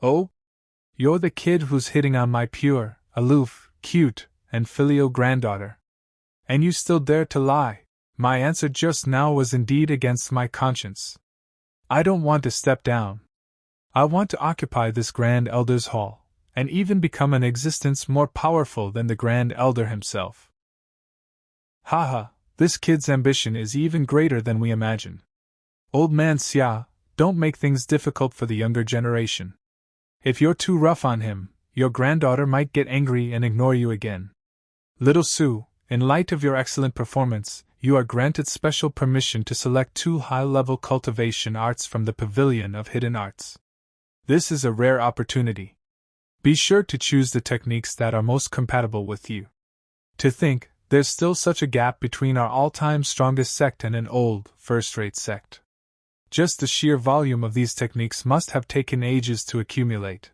Oh? You're the kid who's hitting on my pure, aloof, cute, and filial granddaughter. And you still dare to lie? My answer just now was indeed against my conscience. I don't want to step down. I want to occupy this Grand Elder's hall, and even become an existence more powerful than the Grand Elder himself. Haha, this kid's ambition is even greater than we imagine. Old man Xia, don't make things difficult for the younger generation. If you're too rough on him, your granddaughter might get angry and ignore you again. Little Su, in light of your excellent performance, you are granted special permission to select 2 high-level cultivation arts from the Pavilion of Hidden Arts. This is a rare opportunity. Be sure to choose the techniques that are most compatible with you. To think, there's still such a gap between our all-time strongest sect and an old, first-rate sect. Just the sheer volume of these techniques must have taken ages to accumulate.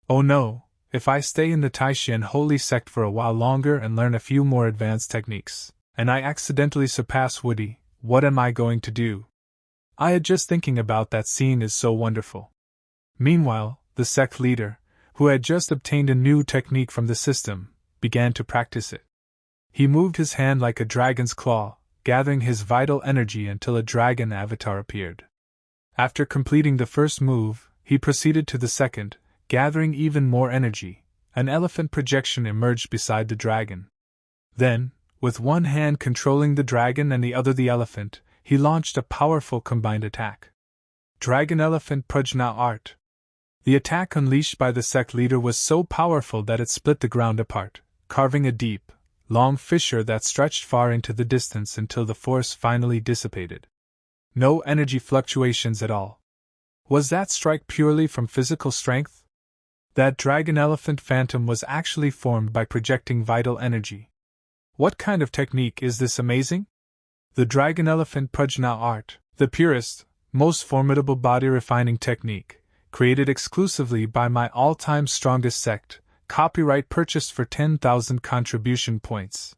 Oh no, if I stay in the Taishan Holy Sect for a while longer and learn a few more advanced techniques, and I accidentally surpass Woody, what am I going to do? I had just thinking about that scene is so wonderful. Meanwhile, the sect leader, who had just obtained a new technique from the system, began to practice it. He moved his hand like a dragon's claw, gathering his vital energy until a dragon avatar appeared. After completing the first move, he proceeded to the second, gathering even more energy. An elephant projection emerged beside the dragon. Then, with one hand controlling the dragon and the other the elephant, he launched a powerful combined attack. Dragon-Elephant Prajna Art. The attack unleashed by the sect leader was so powerful that it split the ground apart, carving a deep, long fissure that stretched far into the distance until the force finally dissipated. No energy fluctuations at all. Was that strike purely from physical strength? That dragon-elephant phantom was actually formed by projecting vital energy. What kind of technique is this amazing? The dragon-elephant Prajna Art, the purest, most formidable body-refining technique, created exclusively by my all-time strongest sect, copyright purchased for 10,000 contribution points.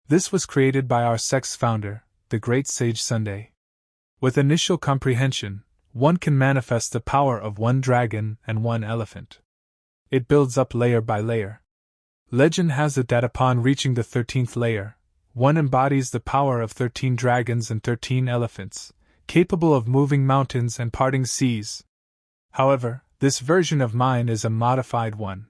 This was created by our sect's founder, the great sage Sunday. With initial comprehension, one can manifest the power of 1 dragon and 1 elephant. It builds up layer by layer. Legend has it that upon reaching the 13th layer, one embodies the power of 13 dragons and 13 elephants, capable of moving mountains and parting seas. However, this version of mine is a modified one.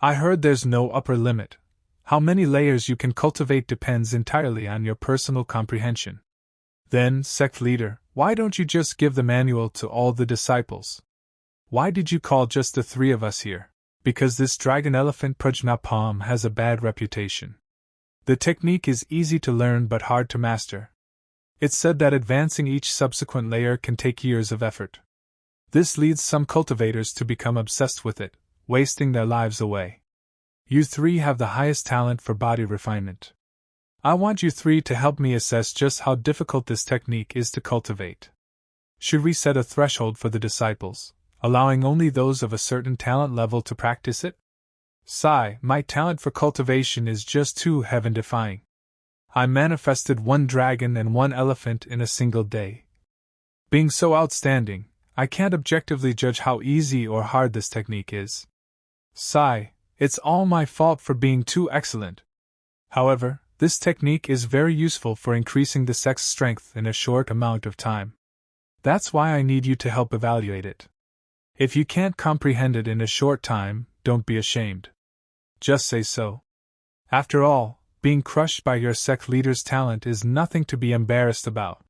I heard there's no upper limit. How many layers you can cultivate depends entirely on your personal comprehension. Then, sect leader, why don't you just give the manual to all the disciples? Why did you call just the 3 of us here? Because this dragon-elephant Prajna Palm has a bad reputation. The technique is easy to learn but hard to master. It's said that advancing each subsequent layer can take years of effort. This leads some cultivators to become obsessed with it, wasting their lives away. You 3 have the highest talent for body refinement. I want you 3 to help me assess just how difficult this technique is to cultivate. Should we set a threshold for the disciples, allowing only those of a certain talent level to practice it? Sigh, my talent for cultivation is just too heaven-defying. I manifested 1 dragon and 1 elephant in a single day. Being so outstanding, I can't objectively judge how easy or hard this technique is. Sigh, it's all my fault for being too excellent. However, this technique is very useful for increasing the sect's strength in a short amount of time. That's why I need you to help evaluate it. If you can't comprehend it in a short time, don't be ashamed. Just say so. After all, being crushed by your sect leader's talent is nothing to be embarrassed about.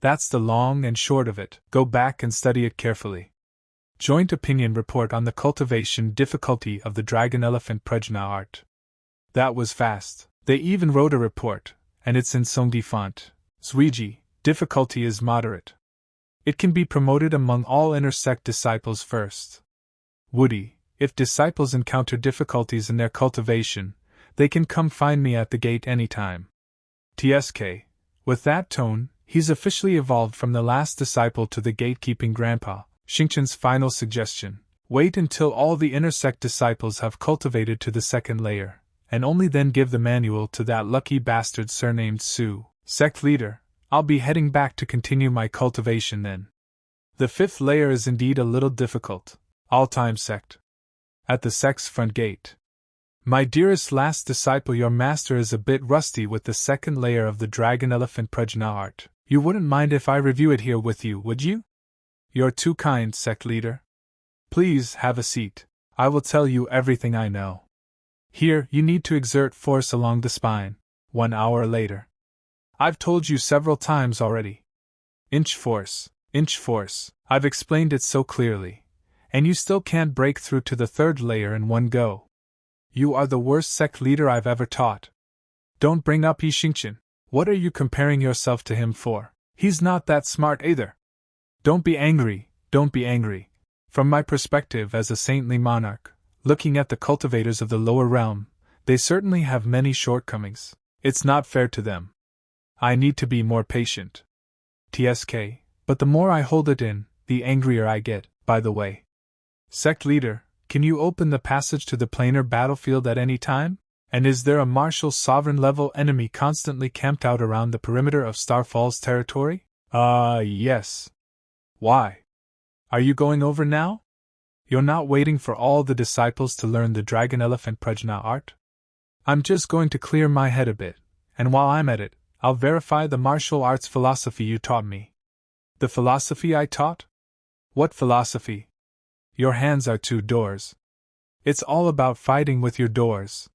That's the long and short of it. Go back and study it carefully. Joint Opinion Report on the Cultivation Difficulty of the Dragon-Elephant Prajna Art. That was fast. They even wrote a report, and it's in Songdi font. Zwiji, difficulty is moderate. It can be promoted among all inner-sect disciples first. Woody, if disciples encounter difficulties in their cultivation, they can come find me at the gate anytime. TSK. With that tone, he's officially evolved from the last disciple to the gatekeeping grandpa. Xingchen's final suggestion: wait until all the inner-sect disciples have cultivated to the 2nd layer, and only then give the manual to that lucky bastard surnamed Su. Sect leader, I'll be heading back to continue my cultivation then. The 5th layer is indeed a little difficult, All Time Sect. At the sect's front gate. My dearest last disciple, your master is a bit rusty with the second layer of the Dragon Elephant Prajna art. You wouldn't mind if I review it here with you, would you? You're too kind, Sect Leader. Please have a seat. I will tell you everything I know. Here, you need to exert force along the spine. 1 hour later. I've told you several times already. Inch force, inch force. I've explained it so clearly. And you still can't break through to the third layer in one go. You are the worst sect leader I've ever taught. Don't bring up Yixingchen. What are you comparing yourself to him for? He's not that smart either. Don't be angry, don't be angry. From my perspective as a saintly monarch, looking at the cultivators of the lower realm, they certainly have many shortcomings. It's not fair to them. I need to be more patient. TSK, but the more I hold it in, the angrier I get, by the way. Sect Leader, can you open the passage to the planar battlefield at any time? And is there a martial sovereign level enemy constantly camped out around the perimeter of Starfall's territory? Yes. Why? Are you going over now? You're not waiting for all the disciples to learn the Dragon Elephant Prajna art? I'm just going to clear my head a bit, and while I'm at it, I'll verify the martial arts philosophy you taught me. The philosophy I taught? What philosophy? Your hands are two doors. It's all about fighting with your doors.